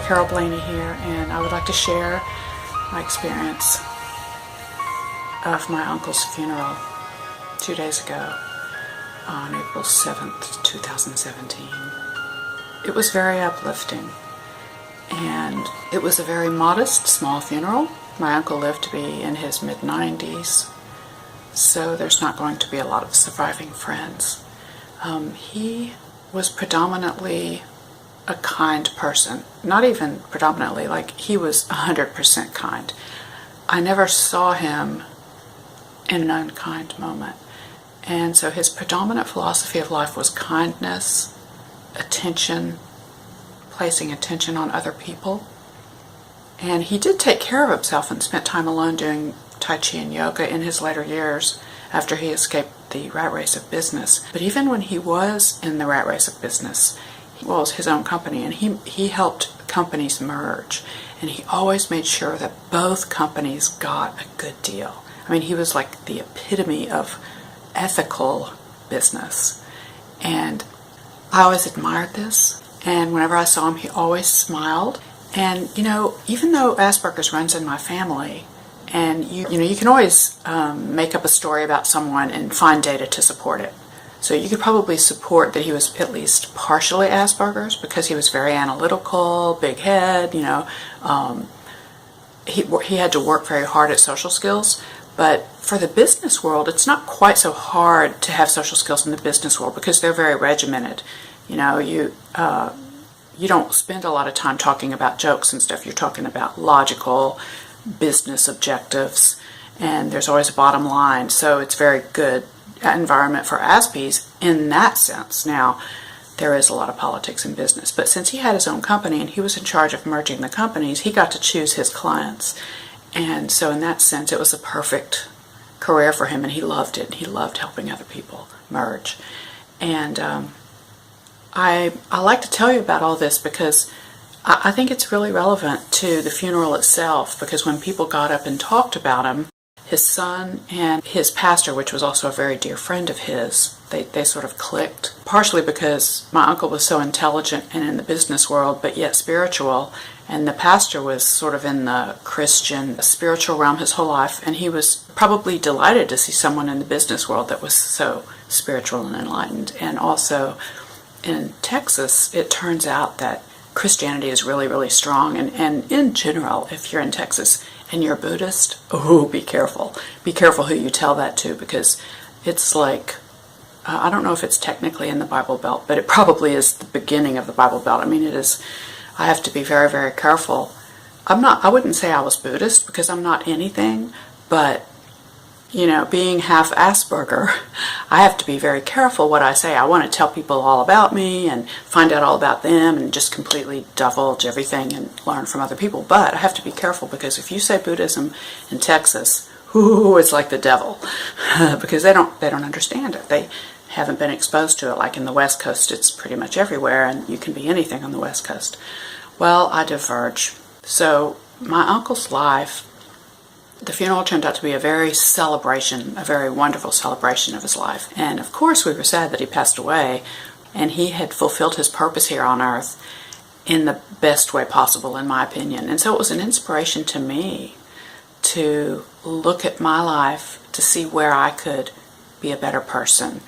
Carol Blaney here, and I would like to share my experience of my uncle's funeral 2 days ago on April 7th, 2017. It was very uplifting, and it was a very modest, small funeral. My uncle lived to be in his mid-90s, so there's not going to be a lot of surviving friends. He was predominantly a kind person. Not even predominantly, like he was 100% kind. I never saw him in an unkind moment. And so his predominant philosophy of life was kindness, attention, placing attention on other people. And he did take care of himself and spent time alone doing Tai Chi and yoga in his later years after he escaped the rat race of business. But even when he was in the rat race of business, it was his own company, and he helped companies merge, and he always made sure that both companies got a good deal. I mean, he was like the epitome of ethical business, and I always admired this. And whenever I saw him, he always smiled. And you know, even though Aspergers runs in my family, and you can always make up a story about someone and find data to support it. So you could probably support that he was at least partially Asperger's because he was very analytical, big head, he had to work very hard at social skills. But for the business world, it's not quite so hard to have social skills in the business world because they're very regimented. You don't spend a lot of time talking about jokes and stuff. You're talking about logical business objectives, and there's always a bottom line. So it's very good environment for Aspies in that sense. Now, there is a lot of politics in business, but since he had his own company and he was in charge of merging the companies, he got to choose his clients. And so in that sense, it was a perfect career for him, and he loved it. He loved helping other people merge. And I like to tell you about all this because I think it's really relevant to the funeral itself, because when people got up and talked about him, his son and his pastor, which was also a very dear friend of his, they sort of clicked, partially because my uncle was so intelligent and in the business world, but yet spiritual, and the pastor was sort of in the Christian spiritual realm his whole life, and he was probably delighted to see someone in the business world that was so spiritual and enlightened. And also in Texas, it turns out that Christianity is really, really strong, and in general, if you're in Texas and you're Buddhist, oh, be careful. Be careful who you tell that to, because it's like, I don't know if it's technically in the Bible Belt, but it probably is the beginning of the Bible Belt. I mean, it is. I have to be very, very careful. I wouldn't say I was Buddhist because I'm not anything, but being half Asperger, I have to be very careful what I say. I want to tell people all about me and find out all about them and just completely divulge everything and learn from other people. But I have to be careful, because if you say Buddhism in Texas, it's like the devil, because they don't understand it. They haven't been exposed to it. Like in the West Coast, it's pretty much everywhere, and you can be anything on the West Coast. Well, I diverge. So my uncle's life, the funeral turned out to be a very wonderful celebration of his life. And of course we were sad that he passed away, and he had fulfilled his purpose here on earth in the best way possible, in my opinion. And so it was an inspiration to me to look at my life to see where I could be a better person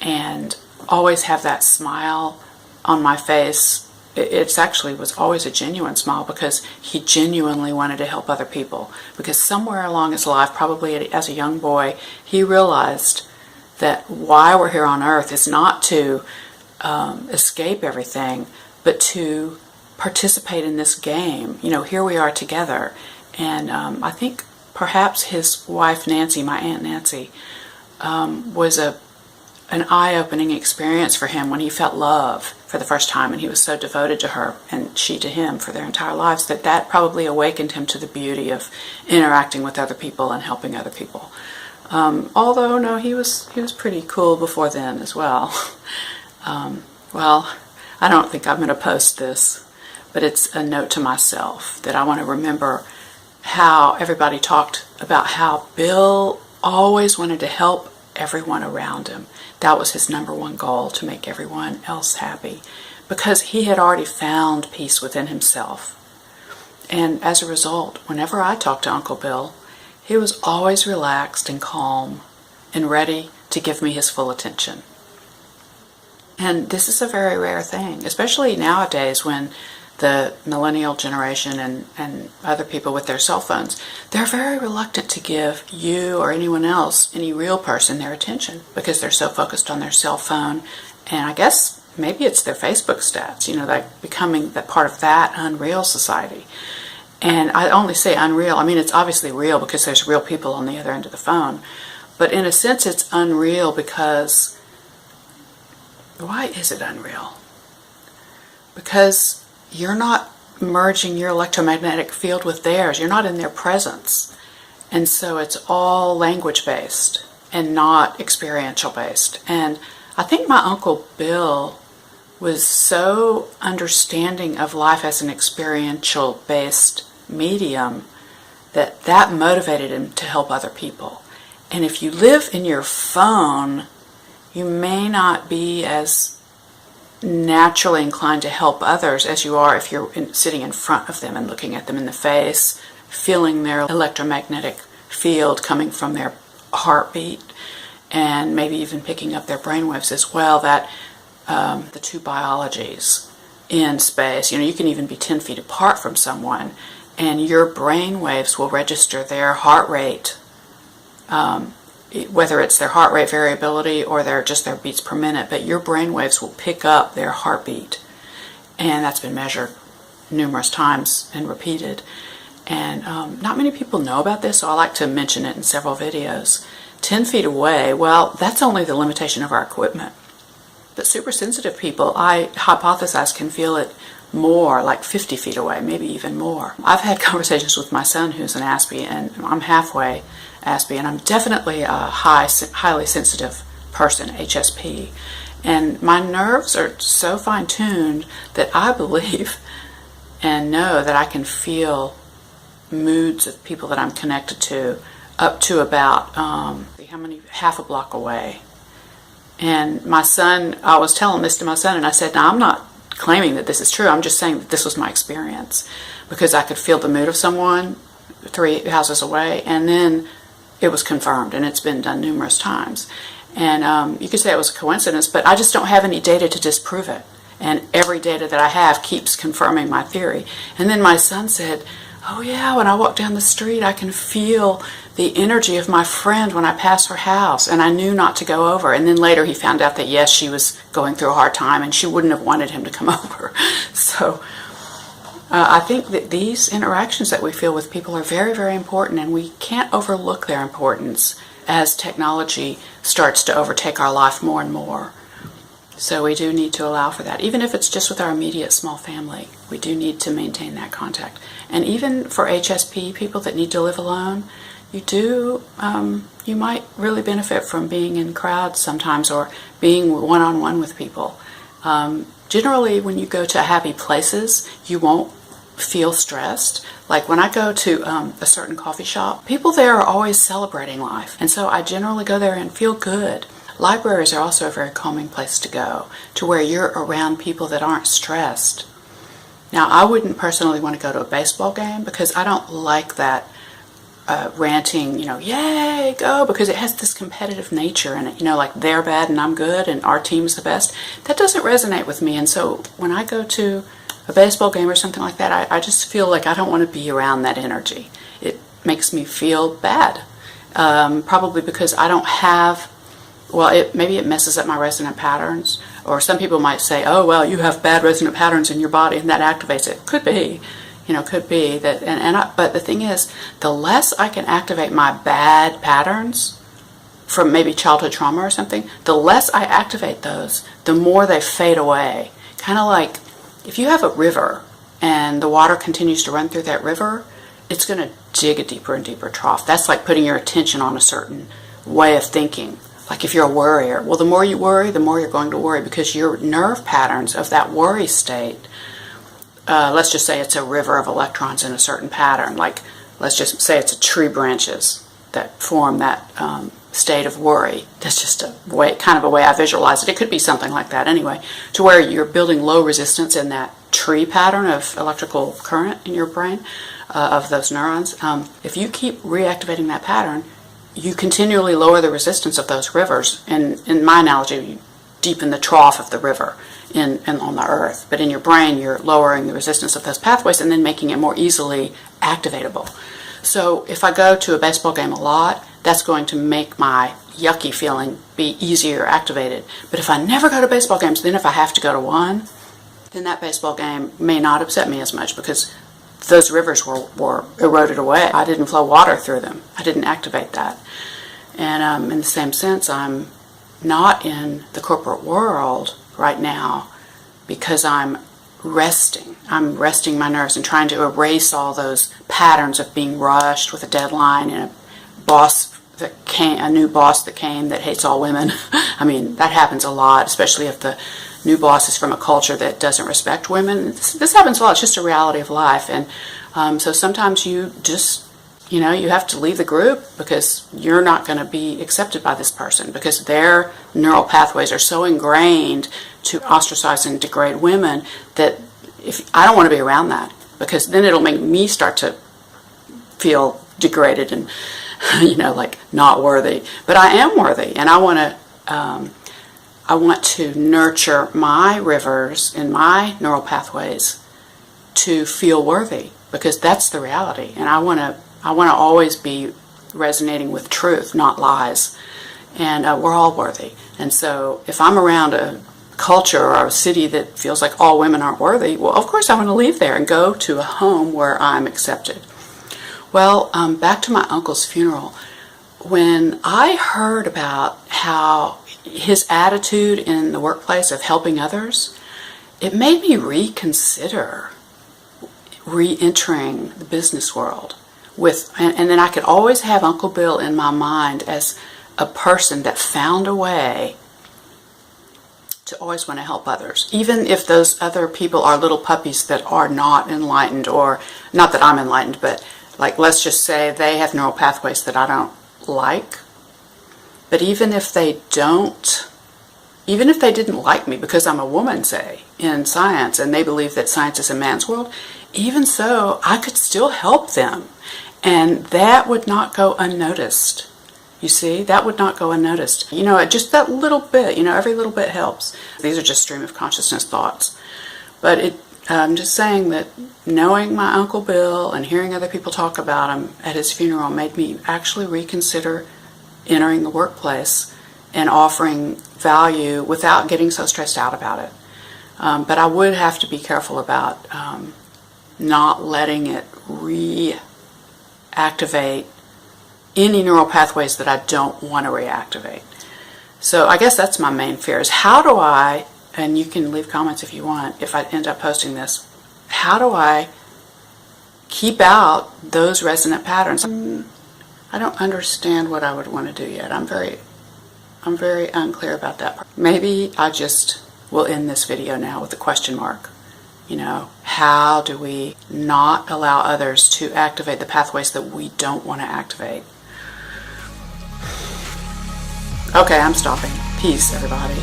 and always have that smile on my face. It actually was always a genuine smile, because he genuinely wanted to help other people. Because somewhere along his life, probably as a young boy, he realized that why we're here on earth is not to escape everything, but to participate in this game. Here we are together. And I think perhaps his wife Nancy, my Aunt Nancy, was an eye-opening experience for him when he felt love for the first time, and he was so devoted to her and she to him for their entire lives, that probably awakened him to the beauty of interacting with other people and helping other people. Although, no, he was pretty cool before then as well. Well, I don't think I'm going to post this, but it's a note to myself that I want to remember how everybody talked about how Bill always wanted to help everyone around him. That was his number one goal, to make everyone else happy, because he had already found peace within himself. And as a result, whenever I talked to Uncle Bill, he was always relaxed and calm and ready to give me his full attention. And this is a very rare thing, especially nowadays when the millennial generation and other people with their cell phones, they're very reluctant to give you or anyone else, any real person, their attention because they're so focused on their cell phone. And I guess maybe it's their Facebook stats, like becoming that part of that unreal society. And I only say unreal, I mean it's obviously real because there's real people on the other end of the phone. But in a sense it's unreal because, why is it unreal? Because you're not merging your electromagnetic field with theirs. You're not in their presence. And so it's all language-based and not experiential-based. And I think my Uncle Bill was so understanding of life as an experiential-based medium that motivated him to help other people. And if you live in your phone, you may not be as naturally inclined to help others as you are if you're sitting in front of them and looking at them in the face, feeling their electromagnetic field coming from their heartbeat, and maybe even picking up their brainwaves as well, that the two biologies in space. You can even be 10 feet apart from someone and your brainwaves will register their heart rate, whether it's their heart rate variability or just their beats per minute, but your brainwaves will pick up their heartbeat. And that's been measured numerous times and repeated. And not many people know about this, so I like to mention it in several videos. 10 feet away, well, that's only the limitation of our equipment. But super sensitive people, I hypothesize, can feel it more, like 50 feet away, maybe even more. I've had conversations with my son who's an Aspie, and I'm halfway Aspie, and I'm definitely a highly sensitive person, HSP. And my nerves are so fine-tuned that I believe and know that I can feel moods of people that I'm connected to up to about, half a block away. And my son, I was telling this to my son, and I said, now I'm not claiming that this is true, I'm just saying that this was my experience, because I could feel the mood of someone 3 houses away, and then it was confirmed, and it's been done numerous times. And you could say it was a coincidence, but I just don't have any data to disprove it. And every data that I have keeps confirming my theory. And then my son said, oh yeah, when I walk down the street, I can feel the energy of my friend when I pass her house, and I knew not to go over. And then later he found out that yes, she was going through a hard time, and she wouldn't have wanted him to come over. So I think that these interactions that we feel with people are very, very important, and we can't overlook their importance as technology starts to overtake our life more and more. So we do need to allow for that. Even if it's just with our immediate small family, we do need to maintain that contact. And even for HSP, people that need to live alone, you might really benefit from being in crowds sometimes, or being one-on-one with people. Generally, when you go to happy places, you won't feel stressed. Like when I go to a certain coffee shop, people there are always celebrating life. And so I generally go there and feel good. Libraries are also a very calming place to go, to where you're around people that aren't stressed. Now, I wouldn't personally want to go to a baseball game because I don't like that ranting, yay, go, because it has this competitive nature in it, like they're bad and I'm good and our team's the best. That doesn't resonate with me. And so when I go to a baseball game or something like that, I just feel like I don't want to be around that energy. It makes me feel bad, probably because I don't have, maybe it messes up my resonant patterns. Or some people might say, oh, well, you have bad resonant patterns in your body and that activates it. Could be, could be that. But the thing is, the less I can activate my bad patterns from maybe childhood trauma or something, the less I activate those, the more they fade away. Kind of like if you have a river and the water continues to run through that river, it's going to dig a deeper and deeper trough. That's like putting your attention on a certain way of thinking. Like if you're a worrier, well, the more you worry, the more you're going to worry, because your nerve patterns of that worry state, let's just say it's a river of electrons in a certain pattern. Like, let's just say it's a tree branches that form that state of worry. That's just kind of a way I visualize it. It could be something like that anyway, to where you're building low resistance in that tree pattern of electrical current in your brain. of those neurons. If you keep reactivating that pattern, you continually lower the resistance of those rivers. And in my analogy, you deepen the trough of the river on the earth. But in your brain, you're lowering the resistance of those pathways and then making it more easily activatable. So if I go to a baseball game a lot, that's going to make my yucky feeling be easier activated. But if I never go to baseball games, then if I have to go to one, then that baseball game may not upset me as much because those rivers were eroded away. I didn't flow water through them. I didn't activate that. And in the same sense, I'm not in the corporate world right now because I'm resting. I'm resting my nerves and trying to erase all those patterns of being rushed with a deadline and a new boss that came that hates all women. I mean, that happens a lot, especially if the new boss is from a culture that doesn't respect women. This happens a lot. It's just a reality of life. And so sometimes you just, you have to leave the group because you're not going to be accepted by this person because their neural pathways are so ingrained to ostracize and degrade women that if I don't want to be around that because then it'll make me start to feel degraded and like not worthy. But I am worthy, and I want to nurture my rivers in my neural pathways to feel worthy because that's the reality. And I want to always be resonating with truth, not lies. And we're all worthy. And so if I'm around a culture or a city that feels like all women aren't worthy, well, of course I want to leave there and go to a home where I'm accepted. Well, back to my uncle's funeral. When I heard about how his attitude in the workplace of helping others, it made me reconsider re-entering the business world. And then I could always have Uncle Bill in my mind as a person that found a way to always want to help others, even if those other people are little puppies that are not enlightened, or not that I'm enlightened, but like let's just say they have neural pathways that I don't like. But even if they didn't like me because I'm a woman, say, in science, and they believe that science is a man's world, even so, I could still help them. And that would not go unnoticed. You see, that would not go unnoticed. Just that little bit, every little bit helps. These are just stream of consciousness thoughts. But I'm just saying that knowing my Uncle Bill and hearing other people talk about him at his funeral made me actually reconsider entering the workplace and offering value without getting so stressed out about it. But I would have to be careful about not letting it reactivate any neural pathways that I don't want to reactivate. So I guess that's my main fear is how do I, and you can leave comments if you want, if I end up posting this, how do I keep out those resonant patterns? I don't understand what I would want to do yet. I'm very unclear about that. Maybe I just will end this video now with a question mark. How do we not allow others to activate the pathways that we don't want to activate? Okay, I'm stopping. Peace, everybody.